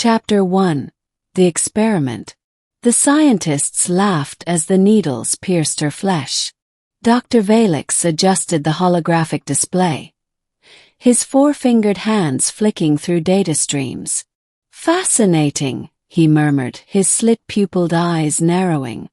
Chapter 1. The Experiment. The scientists laughed as the needles pierced her flesh. Dr. Valix adjusted the holographic display, his four-fingered hands flicking through data streams. "Fascinating," he murmured, his slit-pupilled eyes narrowing.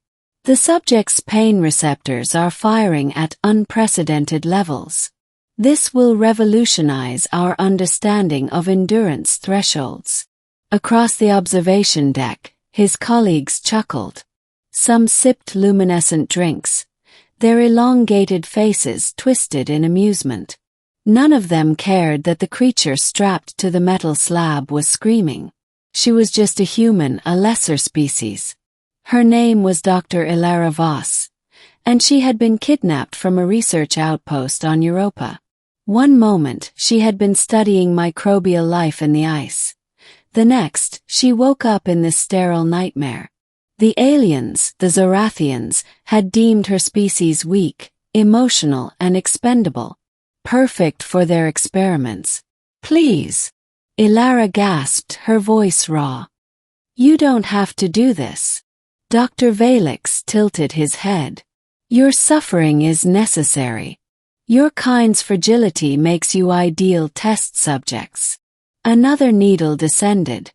"The subject's pain receptors are firing at unprecedented levels. This will revolutionize our understanding of endurance thresholds." Across the observation deck, his colleagues chuckled. Some sipped luminescent drinks, their elongated faces twisted in amusement. None of them cared that the creature strapped to the metal slab was screaming. She was just a human, a lesser species. Her name was Dr. Ilara Voss, and she had been kidnapped from a research outpost on Europa. One moment, she had been studying microbial life in the ice. The next, she woke up in this sterile nightmare. The aliens, the Zorathians, had deemed her species weak, emotional, and expendable. Perfect for their experiments. "Please," Ilara gasped, her voice raw. "You don't have to do this." Dr. Valix tilted his head. "Your suffering is necessary. Your kind's fragility makes you ideal test subjects." Another needle descended,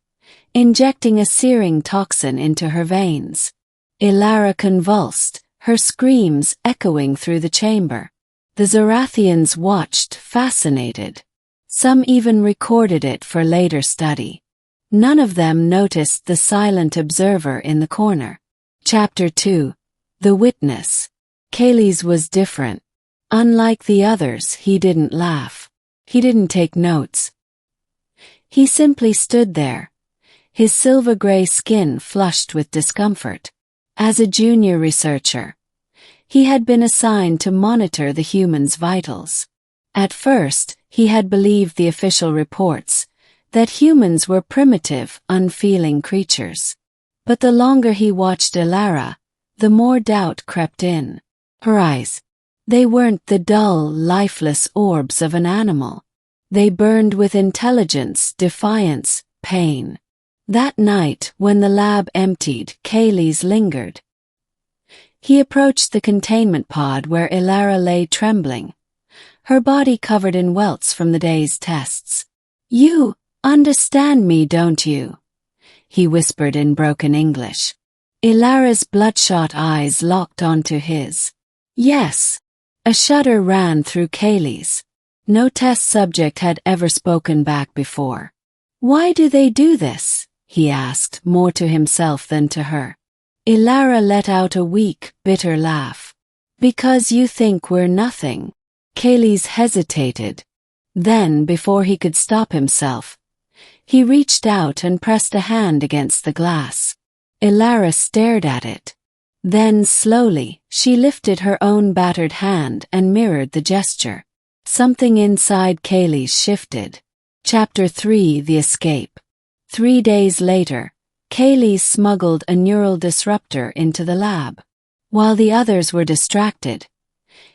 injecting a searing toxin into her veins. Ilara convulsed, her screams echoing through the chamber. The Zorathians watched, fascinated. Some even recorded it for later study. None of them noticed the silent observer in the corner. Chapter 2. The Witness. Kaylee's was different. Unlike the others, he didn't laugh. He didn't take notes. He simply stood there, his silver-gray skin flushed with discomfort. As a junior researcher, he had been assigned to monitor the human's vitals. At first, he had believed the official reports, that humans were primitive, unfeeling creatures. But the longer he watched Ilara, the more doubt crept in. Her eyes. They weren't the dull, lifeless orbs of an animal. They burned with intelligence, defiance, pain. That night, when the lab emptied, Kaylee's lingered. He approached the containment pod where Ilara lay trembling, her body covered in welts from the day's tests. "You understand me, don't you?" he whispered in broken English. Ilara's bloodshot eyes locked onto his. "Yes." A shudder ran through Kaylee's. No test subject had ever spoken back before. "Why do they do this?" he asked, more to himself than to her. Ilara let out a weak, bitter laugh. "Because you think we're nothing." Kaylee's hesitated. Then, before he could stop himself, he reached out and pressed a hand against the glass. Ilara stared at it. Then, slowly, she lifted her own battered hand and mirrored the gesture. Something inside Kaylee's shifted. Chapter 3. The Escape. 3 days later, Kaylee smuggled a neural disruptor into the lab. While the others were distracted,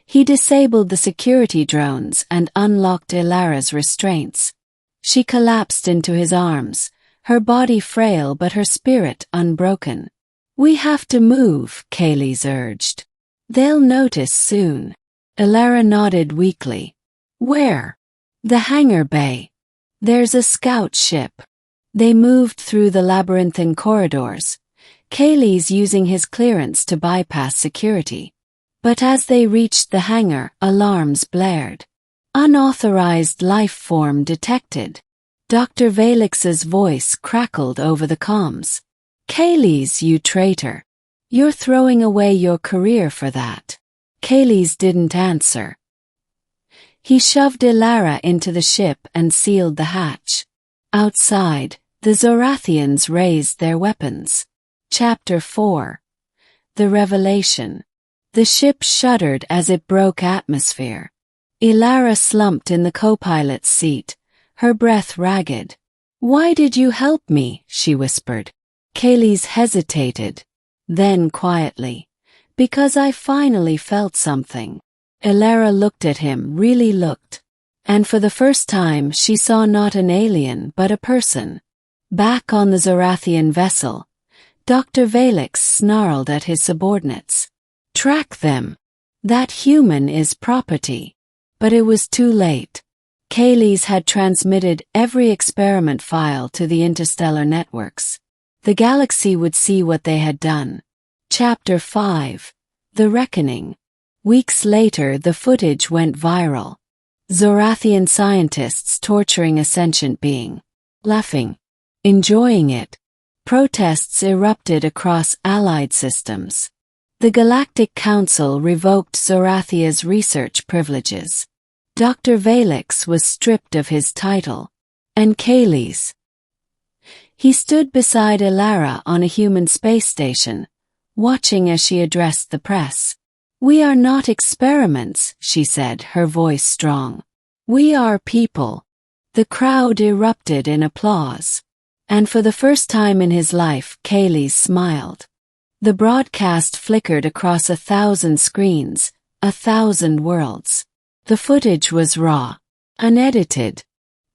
he disabled the security drones and unlocked Ilara's restraints. She collapsed into his arms, her body frail but her spirit unbroken. "We have to move," Kaylee urged. "They'll notice soon." Ilara nodded weakly. "Where?" "The hangar bay. There's a scout ship." They moved through the labyrinthine corridors, Kaylee's using his clearance to bypass security. But as they reached the hangar, alarms blared. "Unauthorized life form detected." Dr. Valix's voice crackled over the comms. "Kaylee's, you traitor. You're throwing away your career for that." Kaylee's didn't answer. He shoved Ilara into the ship and sealed the hatch. Outside, the Zorathians raised their weapons. Chapter 4. The Revelation. The ship shuddered as it broke atmosphere. Ilara slumped in the co-pilot's seat, her breath ragged. "Why did you help me?" she whispered. Kaylee's hesitated. Then quietly, "Because I finally felt something." Ilara looked at him, really looked. And for the first time she saw not an alien but a person. Back on the Zorathian vessel, Dr. Valix snarled at his subordinates. "Track them. That human is property." But it was too late. Kayles had transmitted every experiment file to the interstellar networks. The galaxy would see what they had done. Chapter 5. The Reckoning. Weeks later, the footage went viral. Zorathian scientists torturing a sentient being. Laughing. Enjoying it. Protests erupted across allied systems. The Galactic Council revoked Zorathia's research privileges. Dr. Valix was stripped of his title. And Kayles. He stood beside Ilara on a human space station, watching as she addressed the press. "We are not experiments," she said, her voice strong. "We are people." The crowd erupted in applause. And for the first time in his life, Kayles smiled. The broadcast flickered across 1,000 screens, 1,000 worlds. The footage was raw, unedited.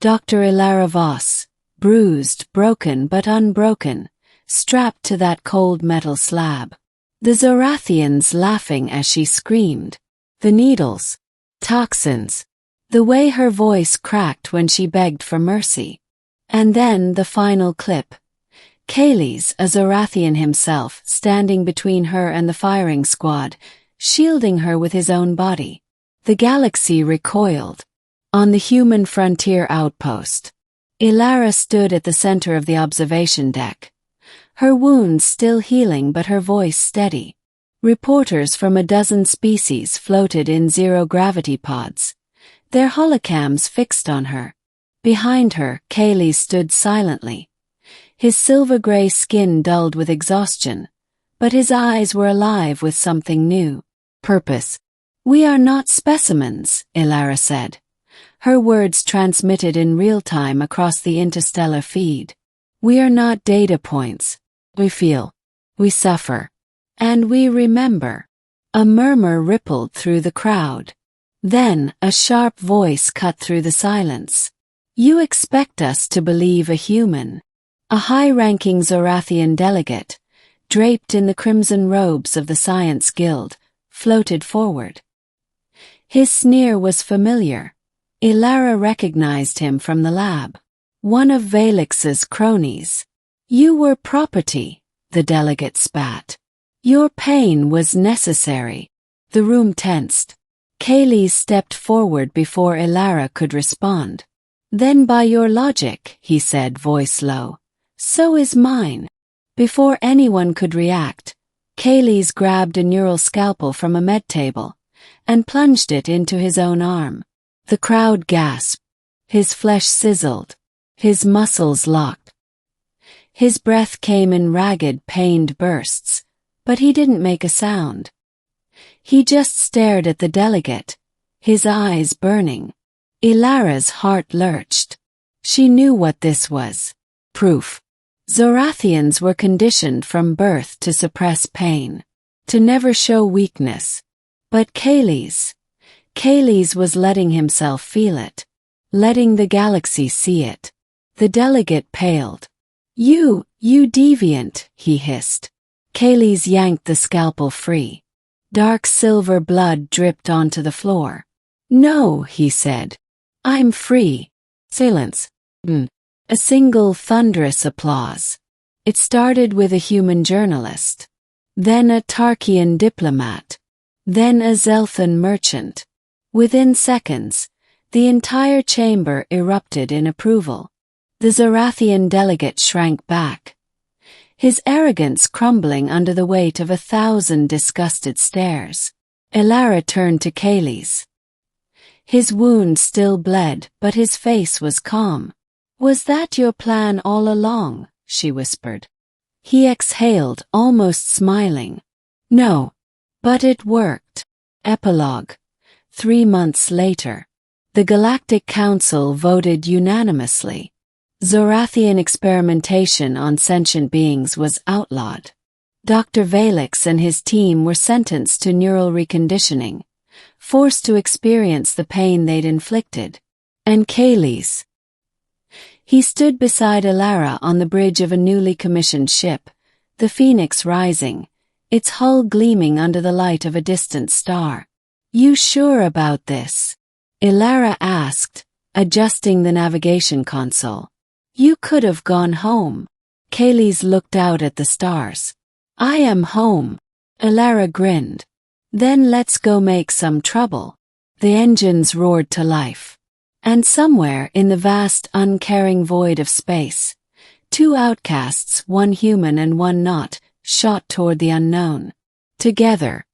Dr. Ilara Voss, bruised, broken but unbroken, strapped to that cold metal slab. The Zorathians laughing as she screamed. The needles. Toxins. The way her voice cracked when she begged for mercy. And then the final clip. Kayles, a Zorathian himself, standing between her and the firing squad, shielding her with his own body. The galaxy recoiled. On the human frontier outpost, Ilara stood at the center of the observation deck. Her wounds still healing but her voice steady. Reporters from a dozen species floated in zero-gravity pods, their holocams fixed on her. Behind her, Kayles stood silently. His silver-gray skin dulled with exhaustion, but his eyes were alive with something new. Purpose. "We are not specimens," Ilara said. Her words transmitted in real time across the interstellar feed. "We are not data points. We feel. We suffer. And we remember." A murmur rippled through the crowd. Then, a sharp voice cut through the silence. "You expect us to believe a human." A high-ranking Zorathian delegate, draped in the crimson robes of the Science Guild, floated forward. His sneer was familiar. Ilara recognized him from the lab. One of Valix's cronies. "You were property," the delegate spat. "Your pain was necessary." The room tensed. Kayles stepped forward before Ilara could respond. "Then by your logic," he said, voice low, "so is mine." Before anyone could react, Kayles grabbed a neural scalpel from a med table and plunged it into his own arm. The crowd gasped. His flesh sizzled. His muscles locked. His breath came in ragged, pained bursts, but he didn't make a sound. He just stared at the delegate, his eyes burning. Ilara's heart lurched. She knew what this was. Proof. Zorathians were conditioned from birth to suppress pain, to never show weakness. But Kayles was letting himself feel it, letting the galaxy see it. The delegate paled. You deviant," he hissed. Kayles yanked the scalpel free. Dark silver blood dripped onto the floor. "No," he said. "I'm free." Silence. A single thunderous applause. It started with a human journalist, then a Tarkian diplomat, then a Zelthan merchant. Within seconds, the entire chamber erupted in approval. The Zorathian delegate shrank back, his arrogance crumbling under the weight of 1,000 disgusted stares. Ilara turned to Kayles. His wound still bled, but his face was calm. "Was that your plan all along?" she whispered. He exhaled, almost smiling. "No. But it worked." Epilogue. 3 months later. The Galactic Council voted unanimously. Zorathian experimentation on sentient beings was outlawed. Dr. Valix and his team were sentenced to neural reconditioning, forced to experience the pain they'd inflicted. And Kayles. He stood beside Elara on the bridge of a newly commissioned ship, the Phoenix rising, its hull gleaming under the light of a distant star. "You sure about this?" Elara asked, adjusting the navigation console. "You could have gone home." Kayleigh looked out at the stars. "I am home." Elara grinned. "Then let's go make some trouble." The engines roared to life. And somewhere in the vast, uncaring void of space, two outcasts, one human and one not, shot toward the unknown. Together,